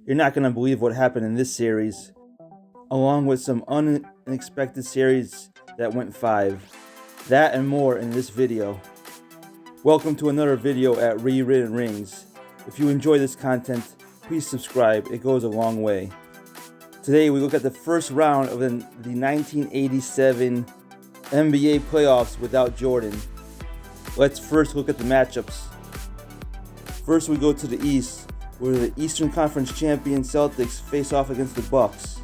You're not going to believe what happened in this series, along with some unexpected series that went 5. That and more in this video. Welcome to another video at Rewritten Rings. If you enjoy this content, please subscribe, it goes a long way. Today we look at the first round of the 1987 NBA playoffs without Jordan. Let's first look at the matchups. First we go to the East, where the Eastern Conference champion Celtics face off against the Bucks.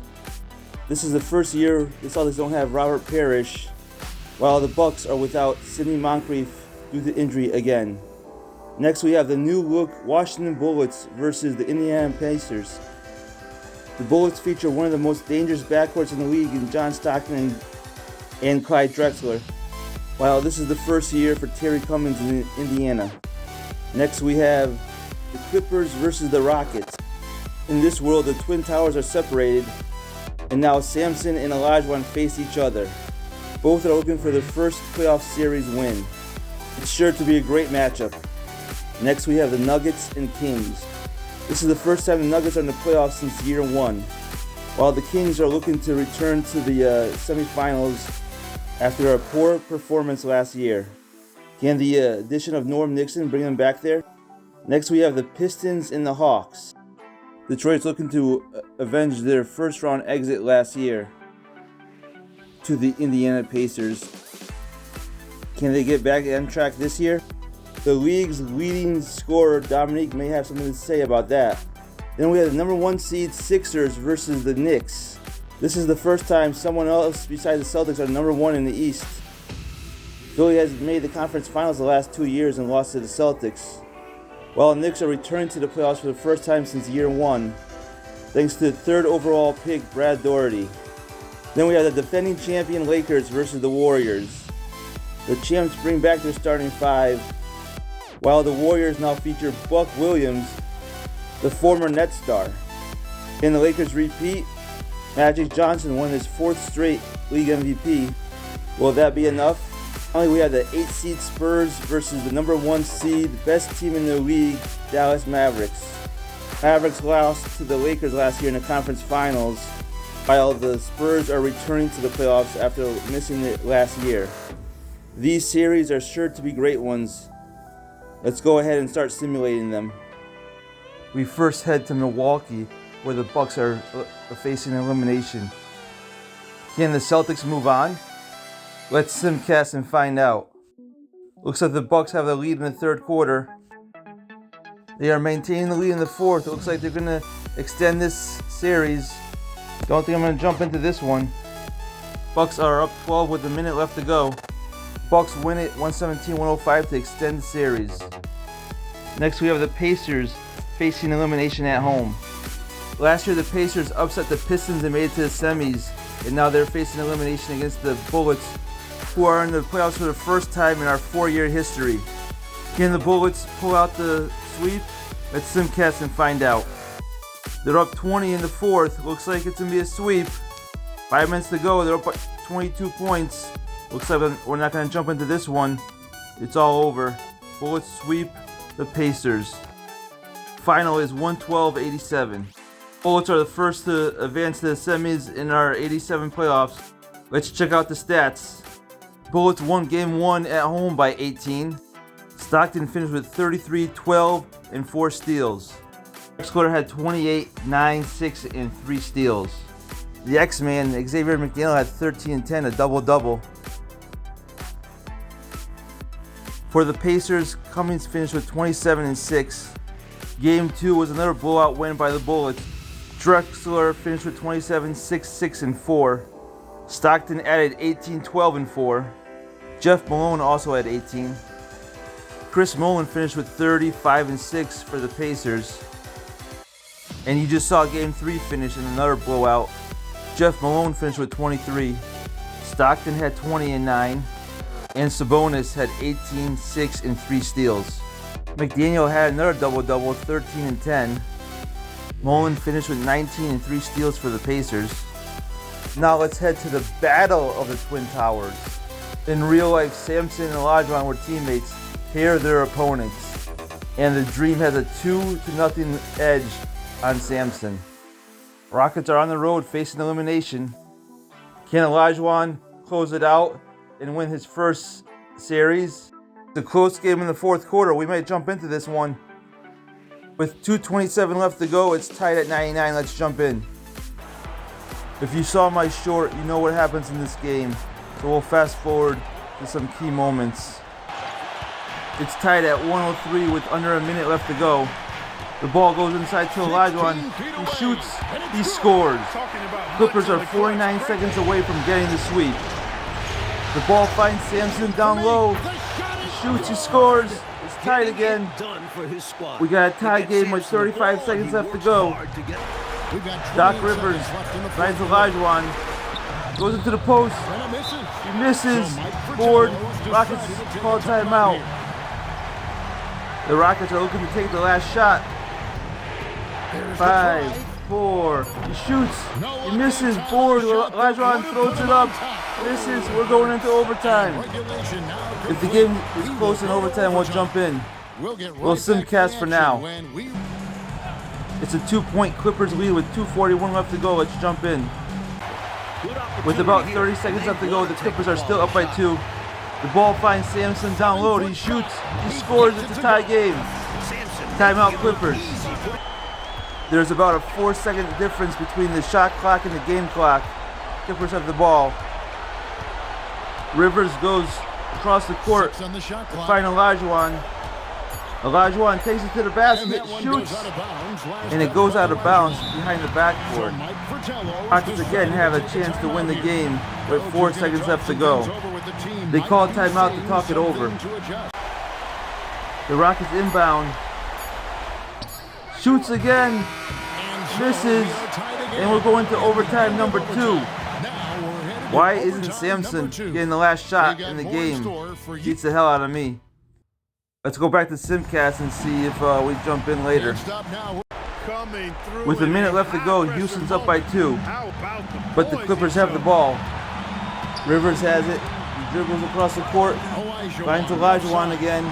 This is the first year the Celtics don't have Robert Parrish, while the Bucks are without Sidney Moncrief due to injury again. Next we have the new look Washington Bullets versus the Indiana Pacers. The Bullets feature one of the most dangerous backcourts in the league in John Stockton and Clyde Drexler, while this is the first year for Terry Cummings in Indiana. Next we have the Clippers versus the Rockets. In this world, the Twin Towers are separated, and now Sampson and Olajuwon face each other. Both are looking for their first playoff series win. It's sure to be a great matchup. Next we have the Nuggets and Kings. This is the first time the Nuggets are in the playoffs since year 1, while the Kings are looking to return to the semifinals after a poor performance last year. Can the addition of Norm Nixon bring them back there? Next we have the Pistons and the Hawks. Detroit's looking to avenge their first round exit last year to the Indiana Pacers. Can they get back on track this year? The league's leading scorer Dominique may have something to say about that. Then we have the number 1 seed Sixers versus the Knicks. This is the first time someone else besides the Celtics are number 1 in the East. Philly has made the conference finals the last 2 years and lost to the Celtics, while the Knicks are returning to the playoffs for the first time since year 1, thanks to the 3rd overall pick Brad Daugherty. Then we have the defending champion Lakers versus the Warriors. The champs bring back their starting 5, while the Warriors now feature Buck Williams, the former Nets star. Can the Lakers repeat? Magic Johnson won his 4th straight league MVP. Will that be enough? Finally, we have the 8 seed Spurs versus the number 1 seed, best team in the league, Dallas Mavericks. Mavericks lost to the Lakers last year in the conference finals, while the Spurs are returning to the playoffs after missing it last year. These series are sure to be great ones. Let's go ahead and start simulating them. We first head to Milwaukee, where the Bucks are facing elimination. Can the Celtics move on? Let's simcast and find out. Looks like the Bucks have the lead in the 3rd quarter. They are maintaining the lead in the 4th. It looks like they're going to extend this series. Don't think I'm going to jump into this one. Bucks are up 12 with a minute left to go. Bucks win it 117-105 to extend the series. Next we have the Pacers facing elimination at home. Last year the Pacers upset the Pistons and made it to the semis, and now they're facing elimination against the Bullets, who are in the playoffs for the first time in our 4-year history. Can the Bullets pull out the sweep? Let's simcast and find out. They're up 20 in the 4th. Looks like it's going to be a sweep. 5 minutes to go. They're up by 22 points. Looks like we're not going to jump into this one. It's all over. Bullets sweep the Pacers. Final is 112-87. Bullets are the first to advance to the semis in our 87 playoffs. Let's check out the stats. Bullets won game 1 at home by 18. Stockton finished with 33, 12, and 4 steals. Drexler had 28, 9, 6, and 3 steals. The X-Man, Xavier McDaniel, had 13 and 10, a double-double. For the Pacers, Cummings finished with 27 and 6. Game 2 was another blowout win by the Bullets. Drexler finished with 27, 6, 6, and 4. Stockton added 18, 12, and 4. Jeff Malone also had 18. Chris Mullin finished with 30, 5, and 6 for the Pacers. And you just saw Game 3 finish in another blowout. Jeff Malone finished with 23. Stockton had 20 and 9. And Sabonis had 18, 6, and 3 steals. McDaniel had another double-double, 13 and 10. Mullin finished with 19 and 3 steals for the Pacers. Now let's head to the battle of the Twin Towers. In real life, Sampson and Olajuwon were teammates. Here are their opponents. And the Dream has a 2-0 edge on Sampson. Rockets are on the road facing elimination. Can Olajuwon close it out and win his first series? It's a close game in the fourth quarter. We might jump into this one. With 2:27 left to go, it's tied at 99. Let's jump in. If you saw my short, you know what happens in this game. So we'll fast forward to some key moments. It's tied at 103 with under a minute left to go. The ball goes inside to Olajuwon. He shoots, he scores. Clippers are 49 seconds away from getting the sweep. The ball finds Sampson down low. He shoots, he scores. It's tied again. We got a tie game with 35 seconds left to go. Doc Rivers finds Olajuwon. Goes into the post. He misses. Board. Rockets call timeout. The Rockets are looking to take the last shot. 5, 4. He shoots. He misses. Board. Olajuwon throws it up. Misses. We're going into overtime. If the game is close in overtime, we'll jump in. We'll simcast for now. It's a 2-point Clippers lead with 2:41 left to go. Let's jump in. With about 30 seconds left to go, the Clippers are still up by 2. The ball finds Sampson down low. He shoots. He scores. It's a tie game. Timeout Clippers. There's about a 4-second difference between the shot clock and the game clock. Clippers have the ball. Rivers goes across the court to find Olajuwon. Olajuwon takes it to the basket, shoots, and it goes out of bounds behind the backboard. Rockets again have a chance to win the game with 4 seconds left to go. They call timeout to talk it over. The Rockets inbound. Shoots again, misses, and we're going to overtime number 2. Why isn't Sampson getting the last shot in the game? Beats the hell out of me. Let's go back to simcast and see if we jump in later. With a minute left to go, Houston's up by 2. But the Clippers have the ball. Rivers has it. He dribbles across the court. Finds Olajuwon again.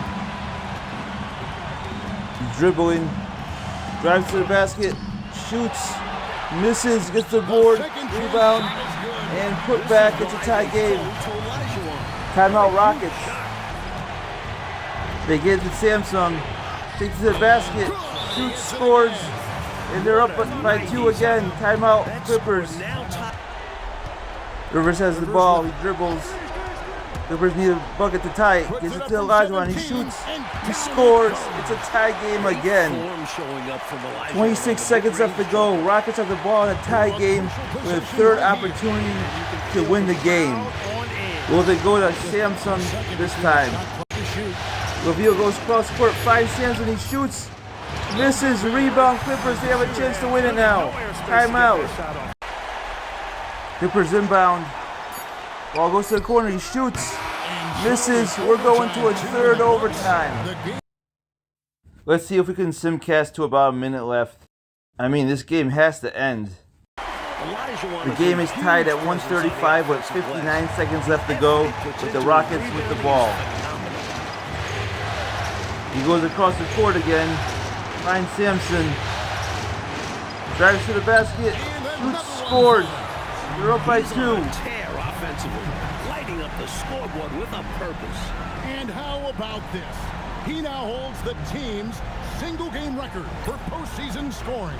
He's dribbling. Drives to the basket. Shoots. Misses. Gets the board. Rebound. And put back. It's a tie game. Timeout Rockets. They get to Sampson, takes it to the basket, shoots, scores, and they're up by 2 again. Timeout Clippers. Rivers has the ball, he dribbles. Clippers need a bucket to tie it. Gives it to Olajuwon, he shoots, he scores. It's a tie game again. 26 seconds left to go. Rockets have the ball in a tie game with a third opportunity to win the game. Will they go to Sampson this time? Laville goes cross court, finds Sampson, he shoots, misses, rebound, Clippers, they have a chance to win it now. Timeout. Clippers inbound. Ball goes to the corner, he shoots, misses, we're going to a third overtime. Let's see if we can simcast to about a minute left. I mean, this game has to end. The game is tied at 135 with 59 seconds left to go with the Rockets with the ball. He goes across the court again, finds Sampson, drives to the basket, shoots, scores. They're up by 2. Lighting up the scoreboard with a purpose. And how about this? He now holds the team's single-game record for postseason scoring.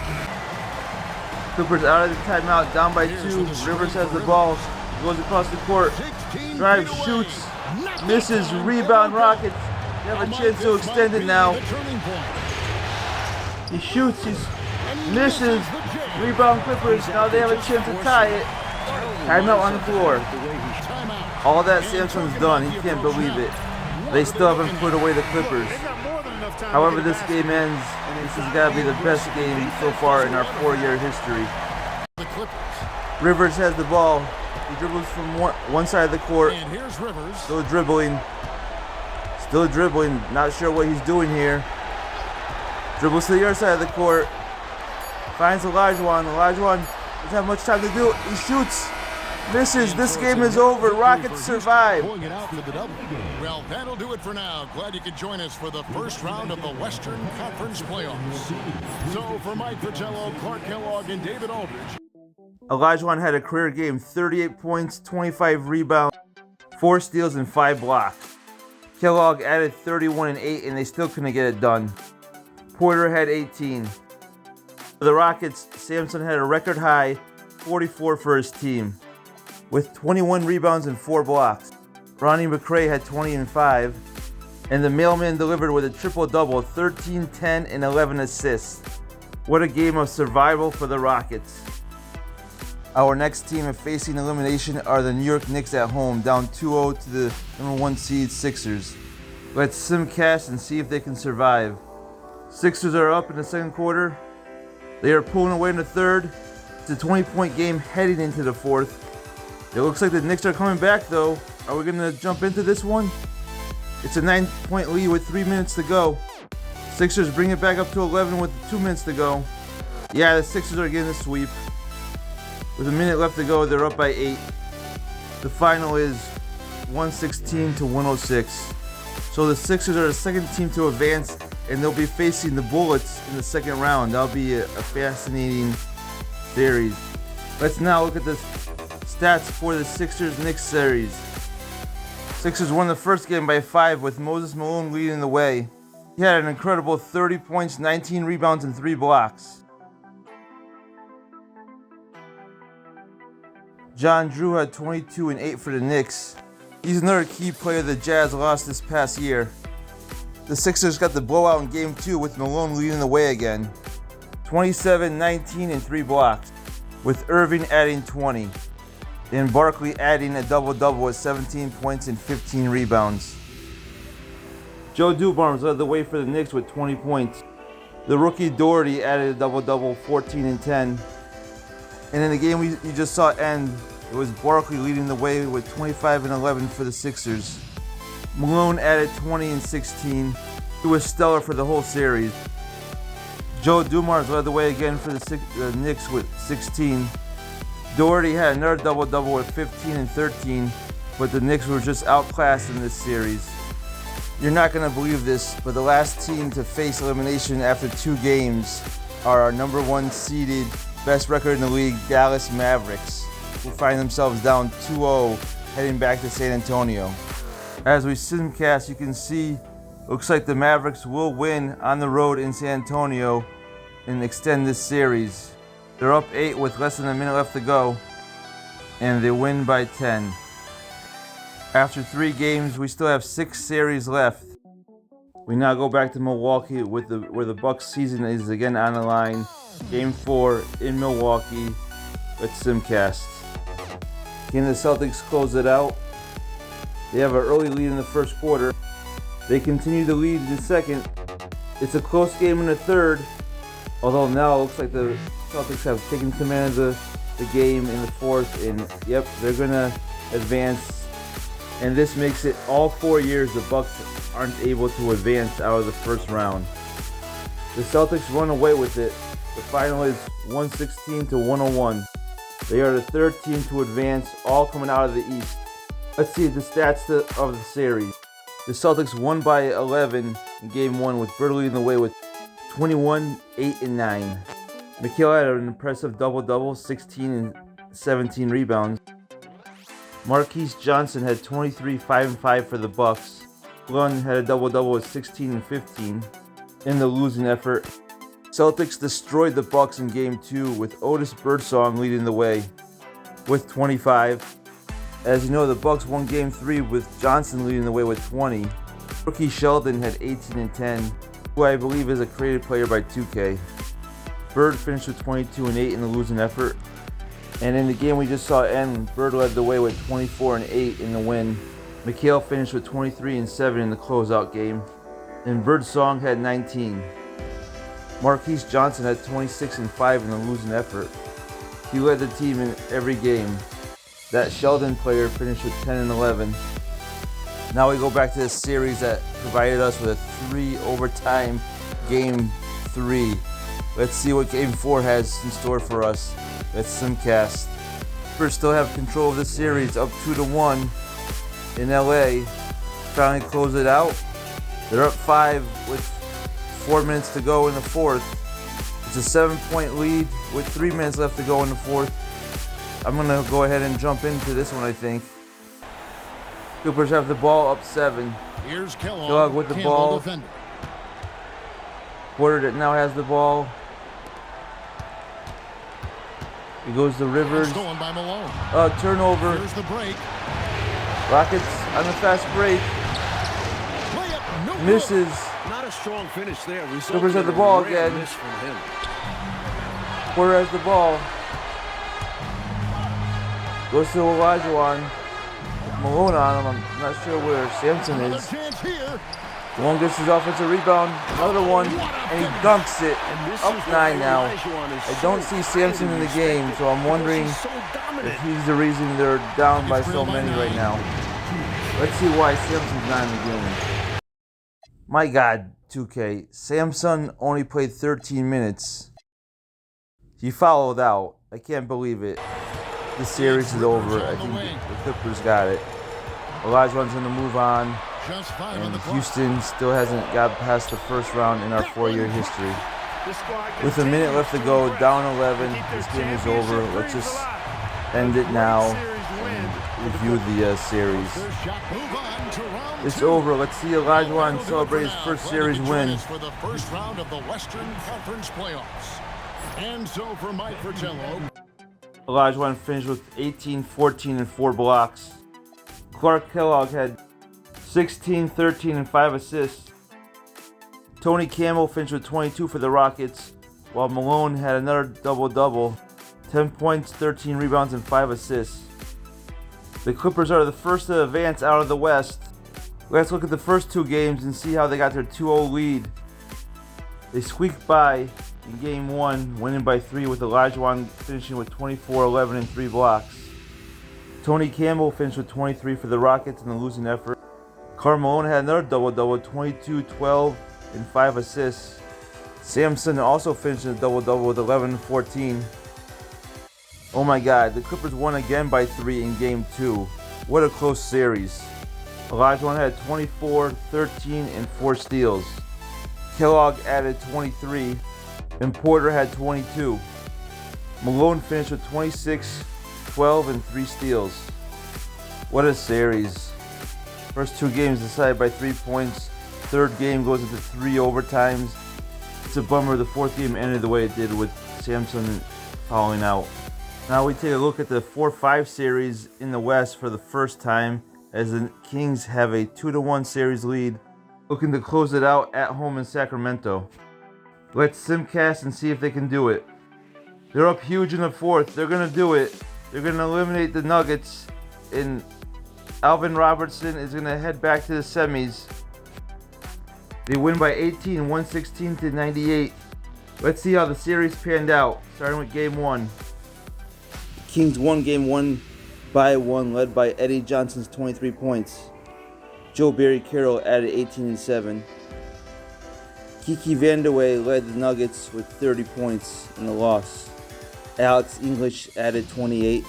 Clippers out of the timeout, down by 2. Rivers has the ball, goes across the court, drives, shoots, misses, rebound Rockets. They have a chance to extend it now. He shoots, he misses, rebound Clippers. Now they have a chance to tie it. Timeout on the floor. All that Sampson's done, he can't believe it. They still haven't put away the Clippers. However this game ends, this has got to be the best game so far in our 4-year history. Rivers has the ball. He dribbles from one side of the court. Still dribbling. Not sure what he's doing here. Dribbles to the other side of the court. Finds Olajuwon. Olajuwon doesn't have much time to do it. He shoots. Misses. This game is over. Rockets survive. Pulling it out for the double. Well, that'll do it for now. Glad you could join us for the first round of the Western Conference playoffs. So for Mike Fratello, Clark Kellogg, and David Aldridge. Olajuwon had a career game, 38 points, 25 rebounds, 4 steals, and 5 blocks. Kellogg added 31 and 8, and they still couldn't get it done. Porter had 18. For the Rockets, Sampson had a record high 44 for his team, with 21 rebounds and 4 blocks. Ronnie McRae had 20 and 5, and the mailman delivered with a triple-double, 13, 10, and 11 assists. What a game of survival for the Rockets. Our next team facing elimination are the New York Knicks at home, down 2-0 to the number 1 seed Sixers. Let's simcast and see if they can survive. Sixers are up in the second quarter. They are pulling away in the third. It's a 20-point game heading into the fourth. It looks like the Knicks are coming back though. Are we going to jump into this one? It's a 9-point lead with 3 minutes to go. Sixers bring it back up to 11 with 2 minutes to go. Yeah, the Sixers are getting the sweep. With a minute left to go, they're up by 8. The final is 116 to 106. So the Sixers are the second team to advance, and they'll be facing the Bullets in the second round. That'll be a fascinating series. Let's now look at the stats for the Sixers-Knicks series. Sixers won the first game by 5 with Moses Malone leading the way. He had an incredible 30 points, 19 rebounds, and 3 blocks. John Drew had 22 and 8 for the Knicks. He's another key player the Jazz lost this past year. The Sixers got the blowout in Game 2 with Malone leading the way again. 27, 19, and 3 blocks, with Irving adding 20. And Barkley adding a double-double with 17 points and 15 rebounds. Joe Dumars led the way for the Knicks with 20 points. The rookie Doherty added a double-double, 14 and 10. And in the game you just saw end, it was Barkley leading the way with 25 and 11 for the Sixers. Malone added 20 and 16. He was stellar for the whole series. Joe Dumars led the way again for the Knicks with 16. Doherty had another double-double with 15 and 13, but the Knicks were just outclassed in this series. You're not going to believe this, but the last team to face elimination after 2 games are our number 1 seeded, best record in the league, Dallas Mavericks, who find themselves down 2-0 heading back to San Antonio. As we simcast, you can see, looks like the Mavericks will win on the road in San Antonio and extend this series. They're up 8 with less than a minute left to go, and they win by 10. After 3 games, we still have 6 series left. We now go back to Milwaukee where the Bucks season is again on the line. Game 4 in Milwaukee. Let's simcast. Can the Celtics close it out? They have an early lead in the first quarter. They continue to lead in the second. It's a close game in the third, although now it looks like the Celtics have taken command of the game in the fourth, and yep, they're gonna advance. And this makes it all 4 years the Bucks aren't able to advance out of the first round. The Celtics run away with it. The final is 116 to 101. They are the third team to advance, all coming out of the East. Let's see the stats of the series. The Celtics won by 11 in Game 1 with Bird leading the way with 21, 8, and 9. McHale had an impressive double-double, 16 and 17 rebounds. Marquise Johnson had 23, 5, and 5 for the Bucks. Lund had a double-double with 16 and 15. In the losing effort, Celtics destroyed the Bucks in Game 2 with Otis Birdsong leading the way with 25. As you know, the Bucks won Game 3 with Johnson leading the way with 20. Rookie Sheldon had 18 and 10, who I believe is a created player by 2K. Bird finished with 22 and 8 in the losing effort. And in the game we just saw end, Bird led the way with 24 and 8 in the win. McHale finished with 23 and 7 in the closeout game. And Birdsong had 19. Marquise Johnson had 26 and 5 in the losing effort. He led the team in every game. That Sheldon player finished with 10 and 11. Now we go back to this series that provided us with a 3 overtime Game 3. Let's see what Game 4 has in store for us. Let's simcast. Clippers still have control of this series, up 2-1 in LA. Finally close it out. They're up 5 with 4 minutes to go in the fourth. It's a 7-point lead with 3 minutes left to go in the fourth. I'm going to go ahead and jump into this one, I think. Clippers have the ball up 7. Here's Kellogg with the ball. Porter that now has the ball. He goes to Rivers. Stolen by Malone. Turnover. Here's the break. Rockets on the fast break. Layup, no Misses. Not a strong finish there. Clippers have the ball again. Miss from him. Porter has the ball. Goes to Olajuwon. Malone on him. I'm not sure where Sampson Another is. chance here. One gets his offensive rebound. Another one. And he dunks it. Up 9 now. I don't see Sampson in the game, so I'm wondering if he's the reason they're down by so many right now. Let's see why Sampson's not in the game. My God, 2K. Sampson only played 13 minutes. He fouled out. I can't believe it. This series is over. I think the Clippers got it. Olajuwon's going to move on. And Houston still hasn't got past the first round in our 4-year history. With a minute left to go, down 11, this game is over. Let's just end it now and review the series. It's over. Let's see Olajuwon celebrate his first series win. For the first round of the Western Conference playoffs. And so for Mike Fratello, Olajuwon finished with 18, 14, and 4 blocks. Clark Kellogg had 16, 13, and 5 assists. Tony Campbell finished with 22 for the Rockets, while Malone had another double-double, 10 points, 13 rebounds, and 5 assists. The Clippers are the first to advance out of the West. Let's look at the first 2 games and see how they got their 2-0 lead. They squeaked by in Game 1, winning by 3 with Olajuwon finishing with 24, 11, and 3 blocks. Tony Campbell finished with 23 for the Rockets in the losing effort. Karl Malone had another double-double, 22, 12, and 5 assists. Sampson also finished a double-double with 11 and 14. Oh my God, the Clippers won again by 3 in Game 2. What a close series. Olajuwon had 24, 13, and 4 steals. Kellogg added 23, and Porter had 22. Malone finished with 26, 12, and 3 steals. What a series. First 2 games decided by 3 points. Third game goes into 3 overtimes. It's a bummer the 4th game ended the way it did with Sampson fouling out. Now we take a look at the 4-5 series in the West for the first time as the Kings have a 2-1 series lead, looking to close it out at home in Sacramento. Let's simcast and see if they can do it. They're up huge in the 4th. They're going to do it. They're going to eliminate the Nuggets, and Alvin Robertson is going to head back to the semis. They win by 18, 116-98. Let's see how the series panned out, starting with Game 1. The Kings won Game 1 by 1, led by Eddie Johnson's 23 points. Joe Barry Carroll added 18 and 7. Kiki Vandeweghe led the Nuggets with 30 points in the loss. Alex English added 28.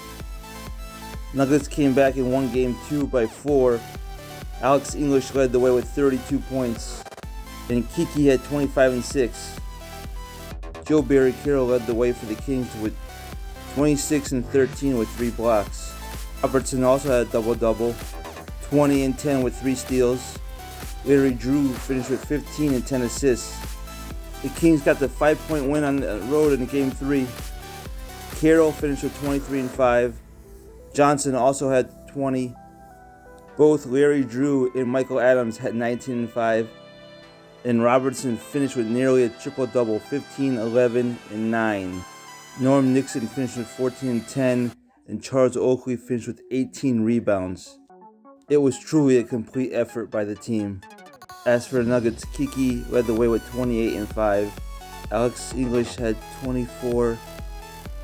Nuggets came back and won Game 2 by 4. Alex English led the way with 32 points, and Kiki had 25 and 6. Joe Barry Carroll led the way for the Kings with 26 and 13 with 3 blocks. Robertson also had a double-double, 20 and 10 with 3 steals. Larry Drew finished with 15 and 10 assists. The Kings got the 5-point win on the road in Game 3. Carroll finished with 23 and 5. Johnson also had 20. Both Larry Drew and Michael Adams had 19 and 5. And Robertson finished with nearly a triple-double, 15, 11, and 9. Norm Nixon finished with 14 and 10, and Charles Oakley finished with 18 rebounds. It was truly a complete effort by the team. As for the Nuggets, Kiki led the way with 28 and 5. Alex English had 24,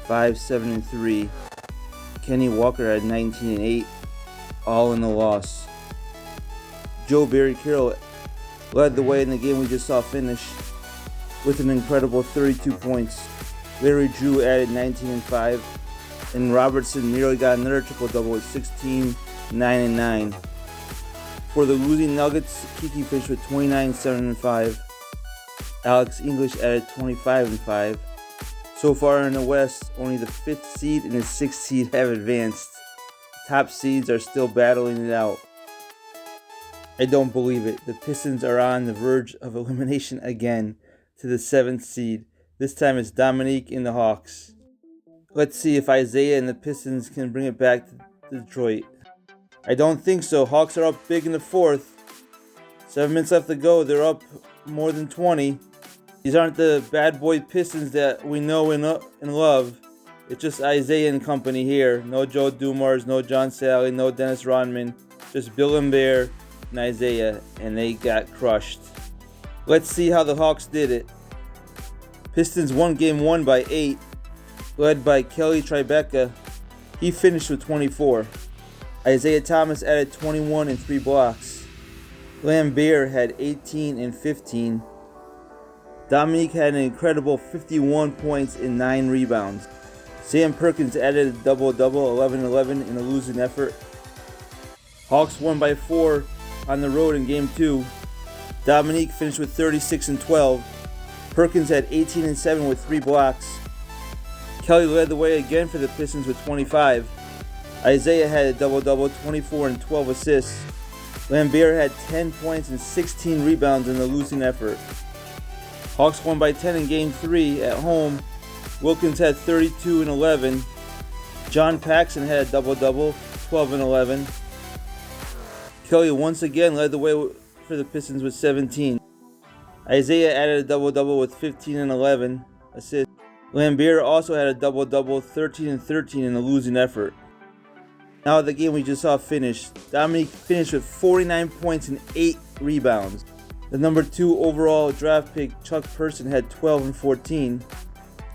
5, 7, and 3. Kenny Walker had 19 and 8, all in the loss. Joe Barry Carroll led the way in the game we just saw finish with an incredible 32 points. Larry Drew added 19 and 5. and Robertson nearly got another triple-double with 16, 9, and 9. For the losing Nuggets, Kiki finished with 29, 7, and 5. Alex English added 25 and 5. So far in the West, only the 5th seed and the 6th seed have advanced. Top seeds are still battling it out. I don't believe it. The Pistons are on the verge of elimination again to the 7th seed. This time it's Dominique and the Hawks. Let's see if Isaiah and the Pistons can bring it back to Detroit. I don't think so. Hawks are up big in the 4th. 7 minutes left to go. They're up more than 20. These aren't the bad boy Pistons that we know and love. It's just Isaiah and company here. No Joe Dumars, no John Sally, no Dennis Rodman. Just Bill and Bear and Isaiah, and they got crushed. Let's see how the Hawks did it. Pistons won game 1 by 8, led by Kelly Tribeca. He finished with 24. Isaiah Thomas added 21 and 3 blocks. Lambert had 18 and 15. Dominique had an incredible 51 points and 9 rebounds. Sam Perkins added a double-double, 11-11 in a losing effort. Hawks won by 4 on the road in game 2. Dominique finished with 36 and 12. Perkins had 18 and 7 with 3 blocks. Kelly led the way again for the Pistons with 25. Isaiah had a double-double, 24 and 12 assists. Lambert had 10 points and 16 rebounds in the losing effort. Hawks won by 10 in game 3 at home. Wilkins had 32 and 11. John Paxson had a double-double, 12 and 11. Kelly once again led the way for the Pistons with 17. Isaiah added a double-double with 15 and 11 assists. Lambert also had a double-double, 13 and 13 in the losing effort. Now the game we just saw finished. Dominique finished with 49 points and 8 rebounds. The number 2 overall draft pick, Chuck Person, had 12 and 14.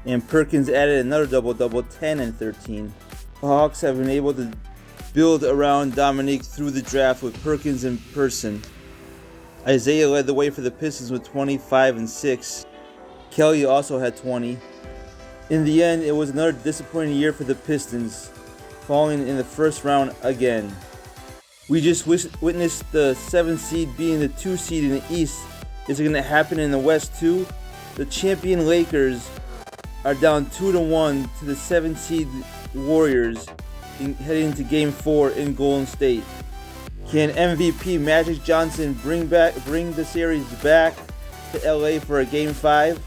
And Perkins added another double-double, 10 and 13. The Hawks have been able to build around Dominique through the draft with Perkins and Person. Isaiah led the way for the Pistons with 25 and 6. Kelly also had 20. In the end, it was another disappointing year for the Pistons, falling in the first round again. We just witnessed the 7th seed being the 2 seed in the East. Is it going to happen in the West too? The champion Lakers are down 2-1 to the 7th seed Warriors heading into Game 4 in Golden State. Can MVP Magic Johnson bring the series back to LA for a Game 5?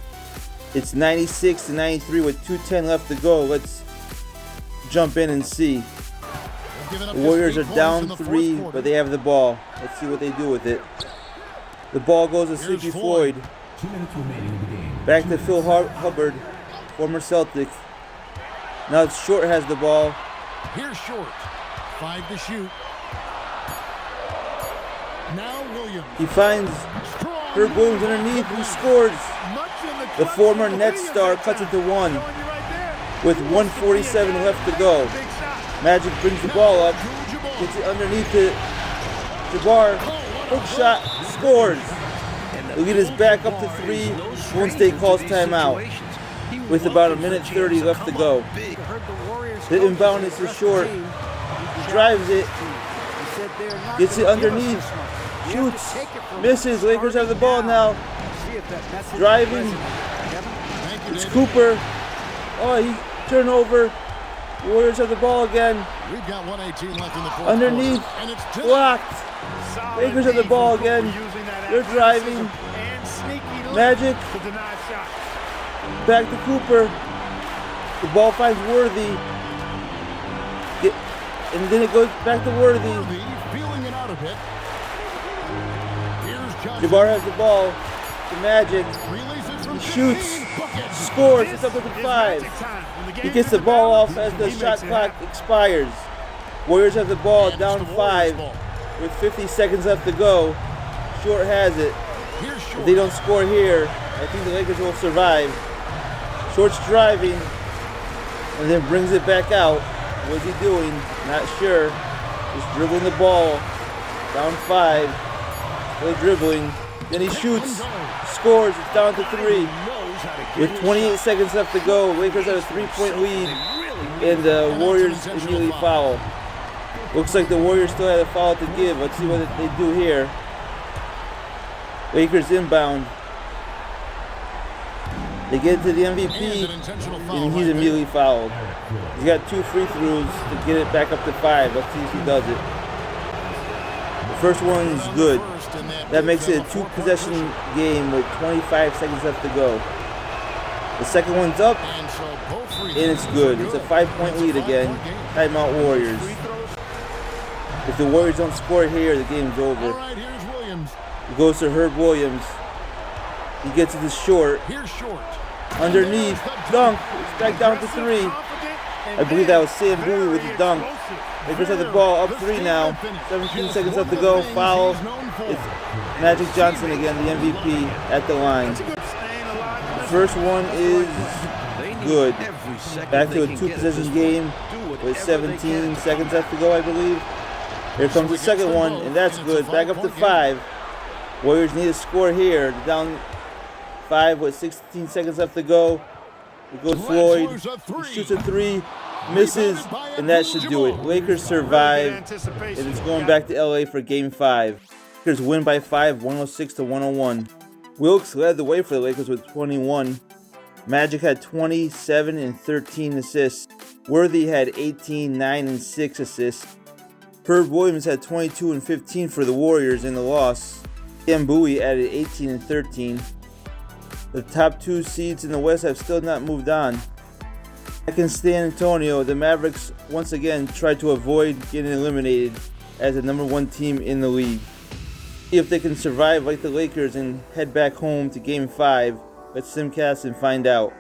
It's 96-93 with 2:10 left to go. Let's jump in and see. The Warriors are down 3, but they have the ball. Let's see what they do with it. The ball goes to Sleepy Floyd. Back to Phil Hubbard, former Celtic. Now Short has the ball. Here's Short. 5 to shoot. Now Williams. He finds Herb Williams underneath, who scores. The former Nets star cuts it to 1 with 1:47 left to go. Magic brings the ball up, gets it underneath to Jabbar, hook shot, scores. The lead is back up to 3. Golden State calls timeout with about 1:30 left to go. The inbound is to Short, drives it, gets it underneath, shoots, misses. Lakers have the ball now. Driving, it's Cooper. Oh, he turned over. Warriors have the ball again. We've got 1:18 left in the fourth Underneath, quarter, and it's blocked. Lakers have the ball again. They're driving. Magic. Back to Cooper. The ball finds Worthy. And then it goes back to Worthy. Feeling it out a bit. Jabbar has the ball. To Magic. He shoots. Scores. It's up to 5. He gets the ball off as the shot clock expires. Warriors have the ball down 5 with 50 seconds left to go. Short has it. If they don't score here, I think the Lakers will survive. Short's driving and then brings it back out. What's he doing? Not sure. Just dribbling the ball. Down 5. Still dribbling. Then he shoots. Scores. It's down to 3. With 28 seconds left to go, Lakers have a 3-point lead. and the Warriors immediately foul. Looks like the Warriors still had a foul to give. Let's see what they do here. Lakers inbound. They get to the MVP, and he's immediately fouled. He's got 2 free throws to get it back up to 5. Let's see if he does it. The first one is good. That makes it a 2-possession game with 25 seconds left to go. The second one's up, and it's good. It's a 5-point lead again. Timeout Warriors. If the Warriors don't score here, the game's over. It goes to Herb Williams. He gets it to short. Underneath, dunk. It's back down to 3. I believe that was Sam Bowie with the dunk. Lakers have the ball up 3 now. 17 seconds left to go. Foul. It's Magic Johnson again, the MVP at the line. The first one is good. Back to a 2-possession game with 17 seconds left to go, I believe. Here comes the second one, and that's good. Back up to 5. Warriors need a score here. They're down 5 with 16 seconds left to go. It goes Floyd. He shoots a 3, misses, and that should do it. Lakers survive, and it's going back to LA for Game 5. Lakers win by 5, 106-101. Wilkes led the way for the Lakers with 21. Magic had 27 and 13 assists. Worthy had 18, 9, and 6 assists. Herb Williams had 22 and 15 for the Warriors in the loss. Sam Bowie added 18 and 13. The top 2 seeds in the West have still not moved on. Back in San Antonio, the Mavericks once again tried to avoid getting eliminated as the #1 team in the league. See if they can survive like the Lakers and head back home to Game 5. Let's simcast and find out.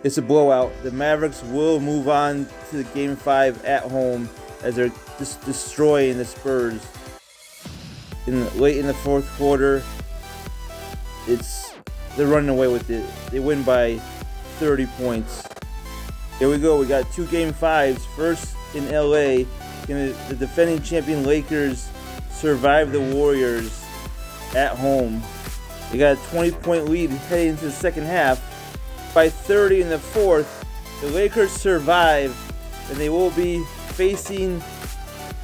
It's a blowout. The Mavericks will move on to the Game 5 at home as they're just destroying the Spurs. Late in the fourth quarter, they're running away with it. They win by 30 points. Here we go. We got 2 Game 5s. First in LA, the defending champion Lakers survive the Warriors at home. They got a 20-point lead heading into the second half. By 30 in the fourth, the Lakers survive, and they will be facing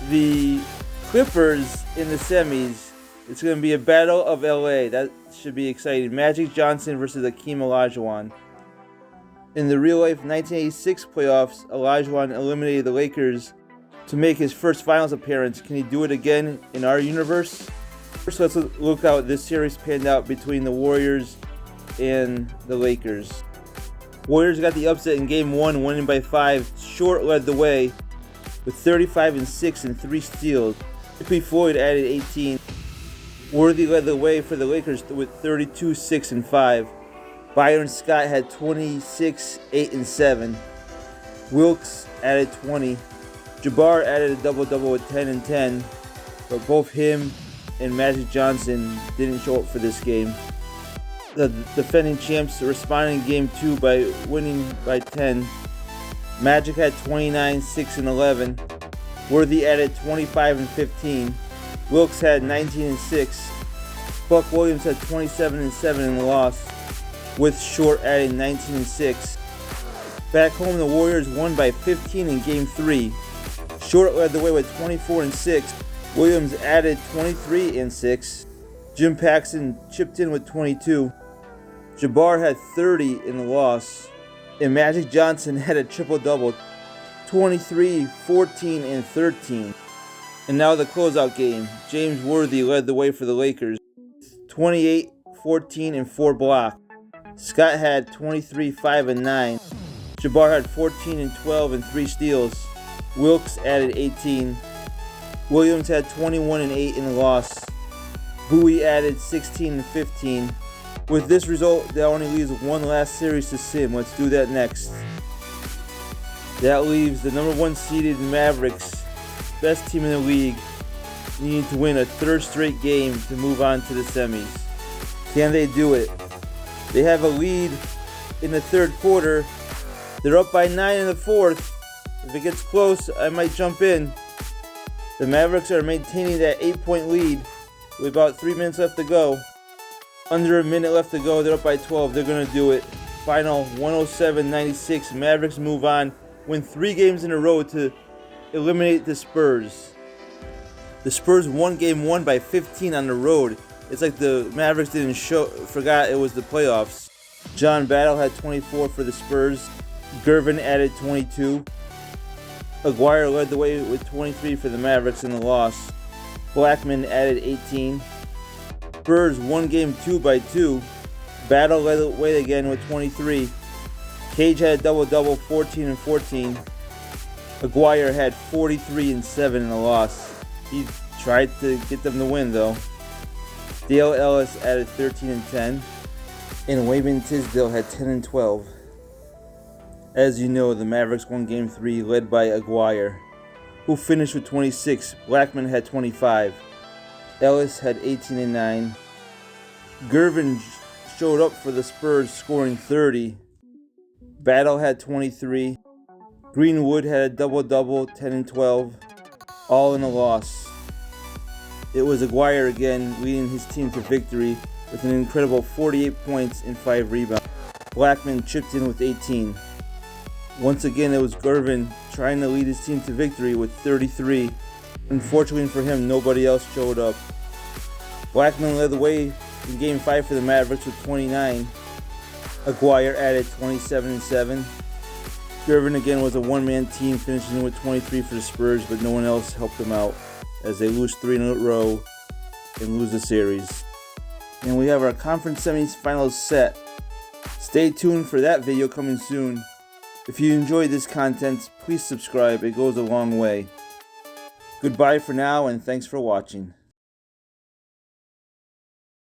the Clippers in the semis. It's going to be a battle of LA. That should be exciting. Magic Johnson versus Akeem Olajuwon. In the real-life 1986 playoffs, Olajuwon eliminated the Lakers to make his first finals appearance. Can he do it again in our universe? First, let's look how this series panned out between the Warriors and the Lakers. Warriors got the upset in Game 1, winning by 5. Short led the way with 35 and 6 and 3 steals. P. Floyd added 18. Worthy led the way for the Lakers with 32, 6, and 5. Byron Scott had 26, 8, and 7. Wilkes added 20. Jabbar added a double-double with 10 and 10, but both him and Magic Johnson didn't show up for this game. The defending champs responded in Game 2 by winning by 10. Magic had 29, 6, and 11. Worthy added 25 and 15. Wilkes had 19 and 6. Buck Williams had 27 and 7 in the loss, with Short adding 19 and 6. Back home, the Warriors won by 15 in Game 3. Short led the way with 24 and 6. Williams added 23 and 6. Jim Paxson chipped in with 22. Jabbar had 30 in the loss. And Magic Johnson had a triple-double, 23, 14, and 13. And now the closeout game. James Worthy led the way for the Lakers, 28, 14, and 4 blocks. Scott had 23, 5, and 9. Jabbar had 14 and 12 and 3 steals. Wilkes added 18. Williams had 21 and 8 in the loss. Bowie added 16 and 15. With this result, that only leaves one last series to sim. Let's do that next. That leaves the #1 seeded Mavericks, best team in the league, needing to win a third straight game to move on to the semis. Can they do it? They have a lead in the third quarter. They're up by 9 in the fourth. If it gets close, I might jump in. The Mavericks are maintaining that 8-point lead with about 3 minutes left to go. Under a minute left to go, they're up by 12. They're going to do it. Final 107-96. Mavericks move on win 3 games in a row to eliminate the Spurs. The Spurs won game 1 by 15 on the road. It's like the Mavericks forgot it was the playoffs. John Battle had 24 for the Spurs. Gervin added 22. Aguirre led the way with 23 for the Mavericks in the loss. Blackman added 18. Spurs won game 2 by 2. Battle led the way again with 23. Cage had a double-double, 14 and 14. Aguirre had 43 and 7 in the loss. He tried to get them to win though. Dale Ellis added 13 and 10. And Wayman Tisdale had 10 and 12. As you know, the Mavericks won game 3 led by Aguirre, who finished with 26. Blackman had 25. Ellis had 18 and 9. Gervin showed up for the Spurs, scoring 30. Battle had 23. Greenwood had a double-double, 10 and 12, all in a loss. It was Aguirre again leading his team to victory with an incredible 48 points and 5 rebounds. Blackman chipped in with 18. Once again, it was Gervin trying to lead his team to victory with 33. Unfortunately for him, nobody else showed up. Blackman led the way in Game 5 for the Mavericks with 29. Aguirre added 27 and 7. Gervin again was a one-man team, finishing with 23 for the Spurs, but no one else helped them out as they lose 3 in a row and lose the series. And we have our conference semifinals set. Stay tuned for that video coming soon. If you enjoyed this content, please subscribe. It goes a long way. Goodbye for now, and thanks for watching.